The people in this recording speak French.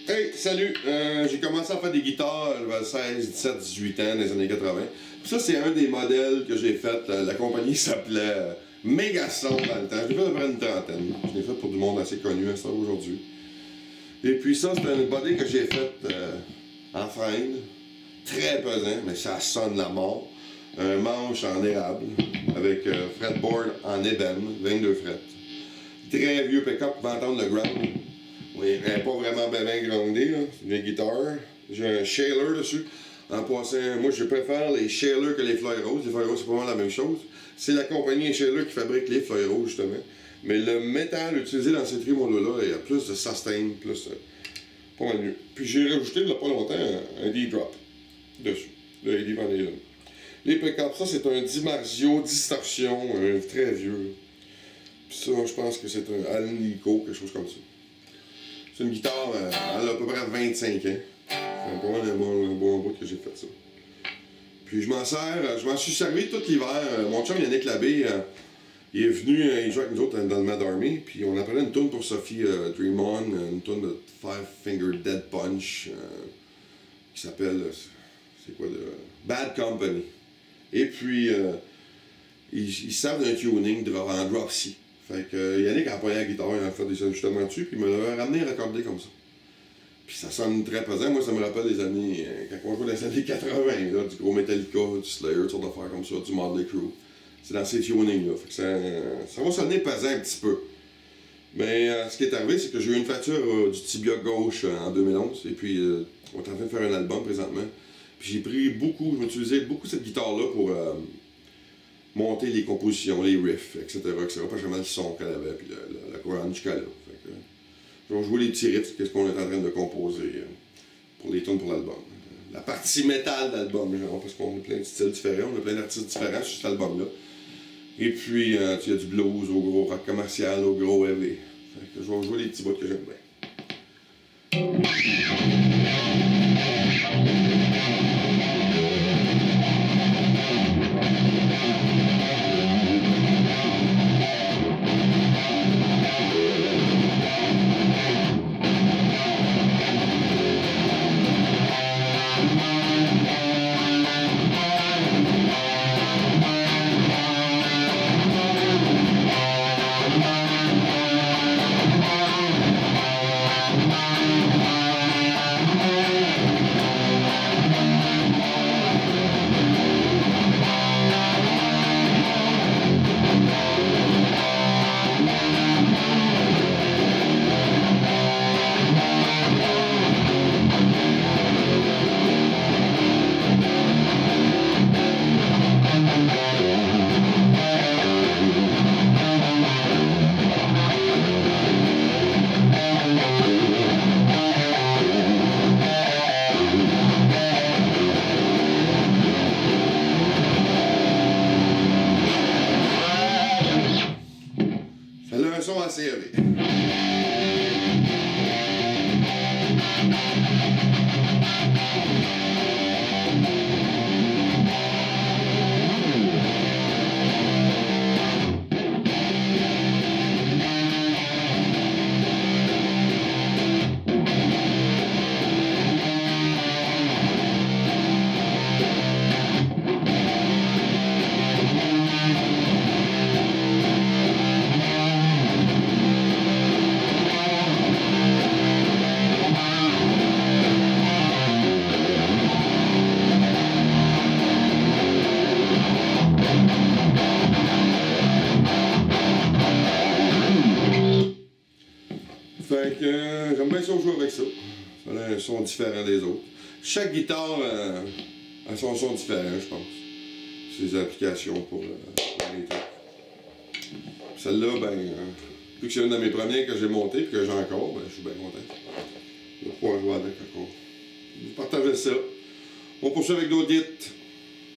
Hey, salut! J'ai commencé à faire des guitares vers 16, 17, 18 ans, dans les années 80. Puis ça, c'est un des modèles que j'ai fait. La compagnie s'appelait Megason dans le temps. Je l'ai fait à peu près une trentaine. Je l'ai fait pour du monde assez connu à ça aujourd'hui. Et puis ça, c'est un body que j'ai fait en freine. Très pesant, mais ça sonne la mort. Un manche en érable, avec fretboard en ébène, 22 frets. Très vieux pick-up pour entendre le ground. Oui, elle n'est pas vraiment bien groundée, là. C'est une guitare. J'ai un shaler dessus. En passant, moi je préfère les Schaller que les Fly Rose. Les Fly Rose, c'est pas vraiment la même chose. C'est la compagnie Schaller qui fabrique les Fly Rose, justement. Mais le métal utilisé dans ces trémolos-là, il y a plus de sustain, plus. Pas mal mieux. Puis j'ai rajouté, il n'y a pas longtemps, un D-drop dessus. Le Eddie Van Halen. Les pick-ups, ça c'est un DiMarzio Distortion, très vieux. Puis ça, je pense que c'est un Alnico, quelque chose comme ça. C'est une guitare, elle a à peu près 25 ans. C'est pas mal un bon bout que j'ai fait ça. Puis je m'en suis servi tout l'hiver. Mon chum Yannick Labbé, il est venu, il jouait avec nous autres dans le Mad Army. Puis on appelait une tune pour Sophie Dream On, une tune de Five Finger Dead Punch, qui s'appelle, c'est quoi, Bad Company. Et puis, ils servent d'un tuning en drop C. Fait que Yannick a pris la guitare, il a fait des ajustements dessus, puis il me l'a ramené raccordé comme ça. Puis ça sonne très pesant. Moi, ça me rappelle des années, quand on jouait dans les années 80, là, du gros Metallica, du Slayer, toutes sortes d'affaires comme ça, du Motley Crue. C'est dans ces tunings-là. Fait que ça va sonner pesant un petit peu. Mais ce qui est arrivé, c'est que j'ai eu une fracture du tibia gauche en 2011, et puis on est en train de faire un album présentement. Puis j'ai pris beaucoup, je m'utilisais beaucoup cette guitare-là pour monter les compositions, les riffs, etc. Pas jamais le son qu'elle avait, puis la grunge qu'elle a. Fait que, je vais jouer les petits riffs, qu'est-ce qu'on est en train de composer pour les tunes pour l'album. La partie métal d'album, parce qu'on a plein de styles différents, on a plein d'artistes différents sur cet album-là. Et puis, il y a du blues, au gros rock commercial, au gros heavy. Fait que je vais jouer les petits bouts que j'aime bien. Un son assez élevé. Fait que j'aime bien ça jouer avec ça. Ça a un son différent des autres. Chaque guitare a son son différent, je pense. Ses applications pour les trucs. Celle-là, ben, vu que c'est une de mes premières que j'ai montées et que j'ai encore, ben, je suis bien content. Je vais pouvoir jouer avec encore. Je vais partager ça. On poursuit avec d'autres hits.